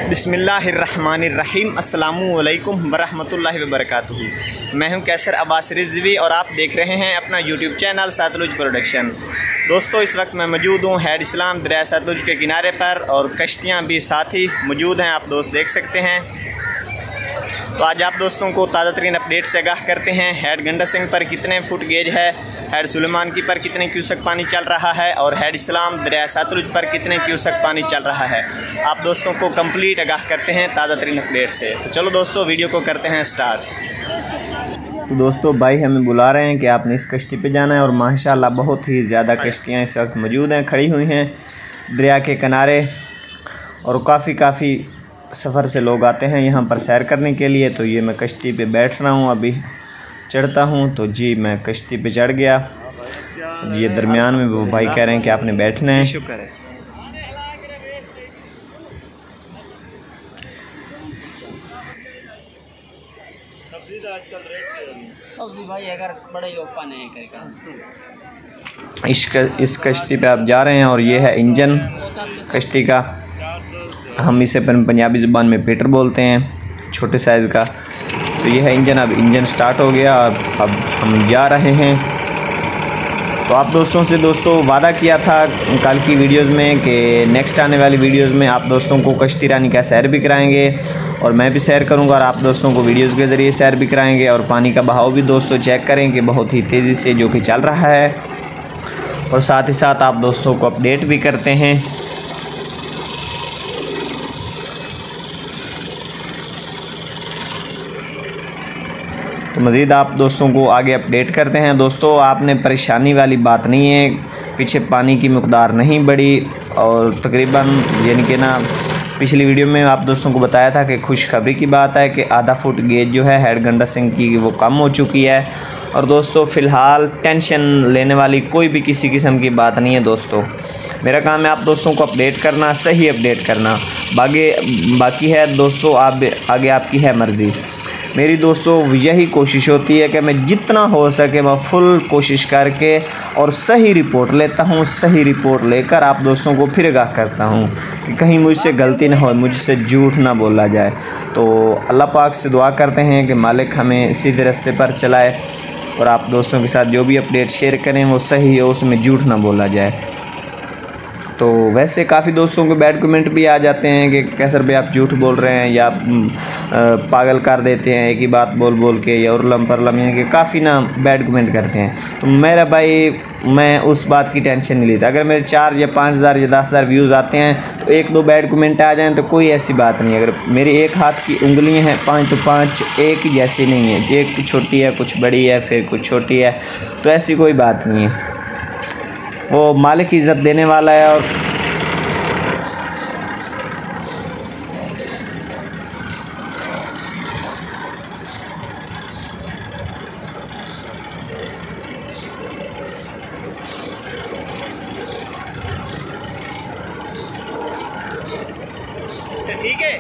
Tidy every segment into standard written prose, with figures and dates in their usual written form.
बिस्मिल्लाहिर्रहमानिर्रहीम अस्सलामुअलैकुम वरहमतुल्लाहि वबरकातुहू। मैं हूं कैसर अब्बास रिजवी और आप देख रहे हैं अपना यूट्यूब चैनल सतलुज प्रोडक्शन। दोस्तों, इस वक्त मैं मौजूद हूं हैड इस्लाम दरिया सतलुज के किनारे पर और कश्तियां भी साथ ही मौजूद हैं, आप दोस्त देख सकते हैं। तो आज आप दोस्तों को ताज़ा तरीन अपडेट से आगाह करते हैं। हैड गंडा सिंह पर कितने फुट गेज है, हैड सुलेमान की पर कितने क्यूसेक पानी चल रहा है और हैड इस्लाम दरिया सतलुज पर कितने क्यूसेक पानी चल रहा है, आप दोस्तों को कंप्लीट आगाह करते हैं ताज़ा तरीन अपडेट से। तो चलो दोस्तों, वीडियो को करते हैं स्टार्ट। तो दोस्तों, भाई हमें बुला रहे हैं कि आपने इस कश्ती पे जाना है और माशाल्लाह बहुत ही ज़्यादा कश्तियाँ इस वक्त मौजूद हैं, खड़ी हुई हैं दरिया के किनारे और काफ़ी सफ़र से लोग आते हैं यहाँ पर सैर करने के लिए। तो ये मैं कश्ती पे बैठ रहा हूँ, अभी चढ़ता हूँ। तो जी मैं कश्ती पे चढ़ गया जी, ये दरमियान में वो भाई कह रहे हैं कि आपने बैठना है। शुक्र है। सब्जी भाई अगर बड़े ओपन है करेगा। इस कश्ती पे आप जा रहे हैं और ये है इंजन कश्ती का। हम इसे पंजाबी ज़ुबान में पीटर बोलते हैं, छोटे साइज़ का। तो ये है इंजन। अब इंजन स्टार्ट हो गया और अब हम जा रहे हैं। तो आप दोस्तों से वादा किया था कल की वीडियोस में कि नेक्स्ट आने वाली वीडियोस में आप दोस्तों को कश्ती रानी का सैर भी कराएंगे और मैं भी सैर करूंगा और आप दोस्तों को वीडियोस के ज़रिए सैर भी कराएंगे। और पानी का बहाव भी दोस्तों चेक करें कि बहुत ही तेज़ी से जो कि चल रहा है, और साथ ही साथ आप दोस्तों को अपडेट भी करते हैं। तो मज़ीद आप दोस्तों को आगे अपडेट करते हैं। दोस्तों, आपने परेशानी वाली बात नहीं है, पीछे पानी की मकदार नहीं बढ़ी और तकरीबन यानी कि ना पिछली वीडियो में आप दोस्तों को बताया था कि खुशखबरी की बात है कि आधा फुट गेज जो है हैड गंडा सिंह की वो कम हो चुकी है। और दोस्तों फ़िलहाल टेंशन लेने वाली कोई भी किसी किस्म की बात नहीं है। दोस्तों, मेरा काम है आप दोस्तों को अपडेट करना, सही अपडेट करना। बाकी है दोस्तों आप आगे आपकी है मर्ज़ी। मेरी दोस्तों यही कोशिश होती है कि मैं जितना हो सके मैं फुल कोशिश करके और सही रिपोर्ट लेता हूँ। सही रिपोर्ट लेकर आप दोस्तों को फिर आगाह करता हूँ कि कहीं मुझसे गलती ना हो, मुझसे झूठ ना बोला जाए। तो अल्लाह पाक से दुआ करते हैं कि मालिक हमें सीधे रास्ते पर चलाए और आप दोस्तों के साथ जो भी अपडेट शेयर करें वो सही हो, उसमें झूठ ना बोला जाए। तो वैसे काफ़ी दोस्तों के बैड कमेंट भी आ जाते हैं कि कैसर भाई आप झूठ बोल रहे हैं या आप पागल कर देते हैं एक ही बात बोल के, या उर्लम परलम, यानी कि काफ़ी ना बैड कमेंट करते हैं। तो मेरा भाई मैं उस बात की टेंशन नहीं लेता। अगर मेरे 4 या 5 हज़ार या 10 हज़ार व्यूज़ आते हैं तो 1-2 बैड कमेंट आ जाएँ तो कोई ऐसी बात नहीं है। अगर मेरी एक हाथ की उंगलियाँ हैं 5 तो 5 एक ही जैसी नहीं है, एक छोटी है कुछ बड़ी है फिर कुछ छोटी है, तो ऐसी कोई बात नहीं है। वो मालिक इज़्ज़त देने वाला है। और ठीक है।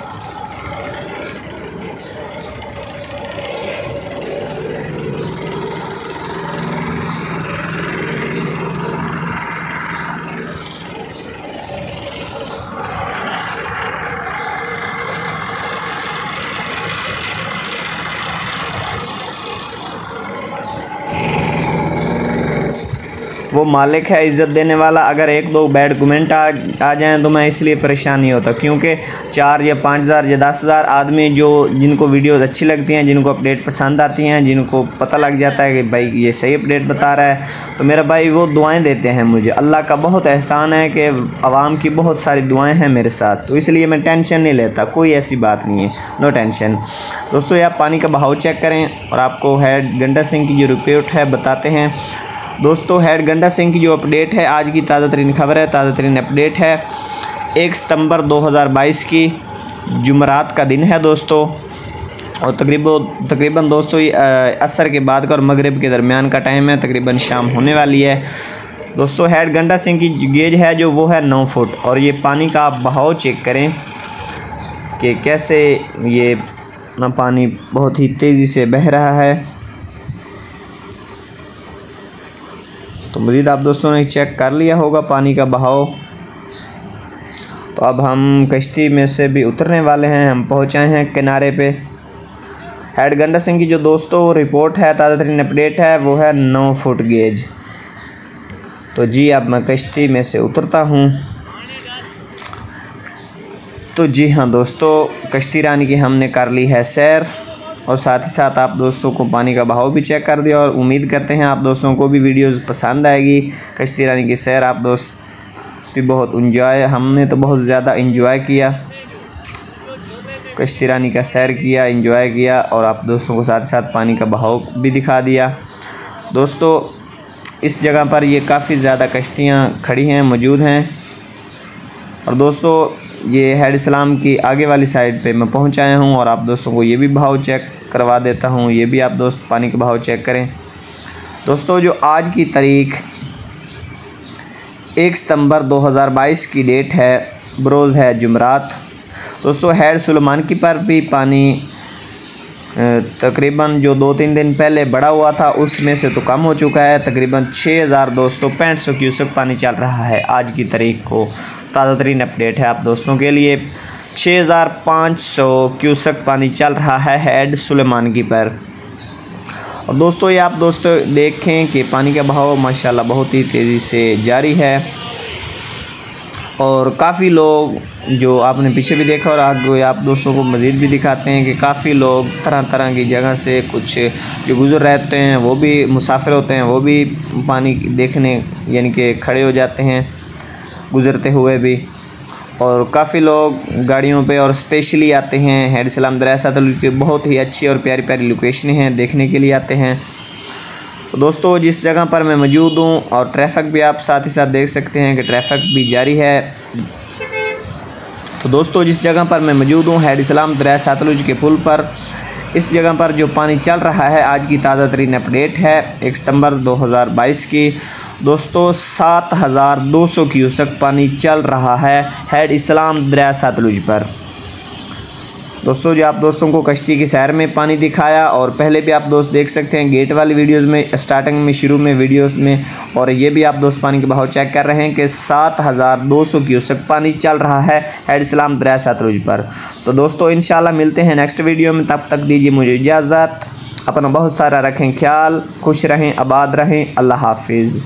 वो मालिक है इज़्ज़त देने वाला। अगर 1-2 बैड कमेंट आ जाएँ तो मैं इसलिए परेशान नहीं होता, क्योंकि 4 या 5 हज़ार या 10 हज़ार आदमी जिनको वीडियोज़ अच्छी लगती हैं, जिनको अपडेट पसंद आती हैं, जिनको पता लग जाता है कि भाई ये सही अपडेट बता रहा है, तो मेरा भाई वो दुआएं देते हैं मुझे। अल्लाह का बहुत एहसान है कि आवाम की बहुत सारी दुआएँ हैं मेरे साथ, तो इसलिए मैं टेंशन नहीं लेता, कोई ऐसी बात नहीं है, नो टेंशन। दोस्तों, ये आप पानी का बहाव चेक करें और आपको हैड गंडा सिंह की जो रिपोर्ट है बताते हैं। दोस्तों, हैड गंडा सिंह की जो अपडेट है, आज की ताज़ा तरीन खबर है, ताज़ा तरीन अपडेट है 1 सितंबर 2022 की जुमरात का दिन है दोस्तों। और तकरीबन दोस्तों असर के बाद का और मगरिब के दरमियान का टाइम है, तकरीबन शाम होने वाली है। दोस्तों, हैड गंडा सिंह की गेज है जो वो है 9 फुट। और ये पानी का आप बहाव चेक करें कि कैसे ये पानी बहुत ही तेज़ी से बह रहा है। तो मज़ीद आप दोस्तों ने चेक कर लिया होगा पानी का बहाव। तो अब हम कश्ती में से भी उतरने वाले हैं। हम पहुँच आए हैं किनारे पे। हेड गंडा सिंह की जो दोस्तों रिपोर्ट है, ताज़ा तरीन अपडेट है, वो है 9 फुट गेज। तो जी अब मैं कश्ती में से उतरता हूँ। तो जी हाँ दोस्तों, कश्ती रानी की हमने कर ली है सैर और साथ ही साथ आप दोस्तों को पानी का बहाव भी चेक कर दिया और उम्मीद करते हैं आप दोस्तों को भी वीडियोस पसंद आएगी। कश्ती रानी की सैर आप दोस्त भी बहुत इंजॉय, हमने तो बहुत ज़्यादा इंजॉय किया, कश्ती रानी का सैर किया, इंजॉय किया और आप दोस्तों को साथ साथ पानी का बहाव भी दिखा दिया। दोस्तों इस जगह पर ये काफ़ी ज़्यादा कश्तियाँ खड़ी हैं, मौजूद हैं। और दोस्तों ये हेड इस्लाम की आगे वाली साइड पे मैं पहुंच आया हूं और आप दोस्तों को ये भी बहाव चेक करवा देता हूं। ये भी आप दोस्त पानी का बहाव चेक करें। दोस्तों जो आज की तारीख 1 सितंबर 2022 की डेट है, बरोज़ है जुमरात। दोस्तों हेड सुलेमान की पर भी पानी तकरीबन जो 2-3 दिन पहले बढ़ा हुआ था उसमें से तो कम हो चुका है। तकरीबन 6,6500 क्यूसेक पानी चल रहा है आज की तारीख को। ताज़ा तरीन अपडेट है आप दोस्तों के लिए। 6,500 क्यूसेक पानी चल रहा है हेड सुलेमान की पर। और दोस्तों ये आप दोस्तों देखें कि पानी का बहाव माशाल्लाह बहुत ही तेज़ी से जारी है और काफ़ी लोग जो आपने पीछे भी देखा और आगे आप दोस्तों को मज़ीद भी दिखाते हैं कि काफ़ी लोग तरह तरह की जगह से कुछ जो गुज़र रहते हैं, वो भी मुसाफिर होते हैं, वो भी पानी देखने यानी कि खड़े हो जाते हैं गुज़रते हुए भी। और काफ़ी लोग गाड़ियों पे और स्पेशली आते हैं। हेड इस्लाम दरिया सतलुज की बहुत ही अच्छी और प्यारी प्यारी लोकेशन हैं, देखने के लिए आते हैं। तो दोस्तों जिस जगह पर मैं मौजूद हूँ और ट्रैफिक भी आप साथ ही साथ देख सकते हैं कि ट्रैफिक भी जारी है। तो दोस्तों जिस जगह पर मैं मौजूद हूँ हेड इस्लाम दरिया सतलुज के पुल पर, इस जगह पर जो पानी चल रहा है आज की ताज़ा तरीन अपडेट है 1 सितंबर 2022 की। दोस्तों 7,200 क्यूसेक पानी चल रहा है हेड इस्लाम दरिया सतलुज पर। दोस्तों जो आप दोस्तों को कश्ती की सैर में पानी दिखाया और पहले भी आप दोस्त देख सकते हैं गेट वाली वीडियोस में, स्टार्टिंग में, शुरू में वीडियोस में, और ये भी आप दोस्त पानी के बहाव चेक कर रहे हैं कि 7,200 क्यूसेक पानी चल रहा है हेड इस्लाम दरिया सतलुज पर। तो दोस्तों इंशाल्लाह मिलते हैं नेक्स्ट वीडियो में, तब तक दीजिए मुझे इजाज़त। अपना बहुत सारा रखें ख्याल, खुश रहें, आबाद रहें। अल्लाह हाफिज़।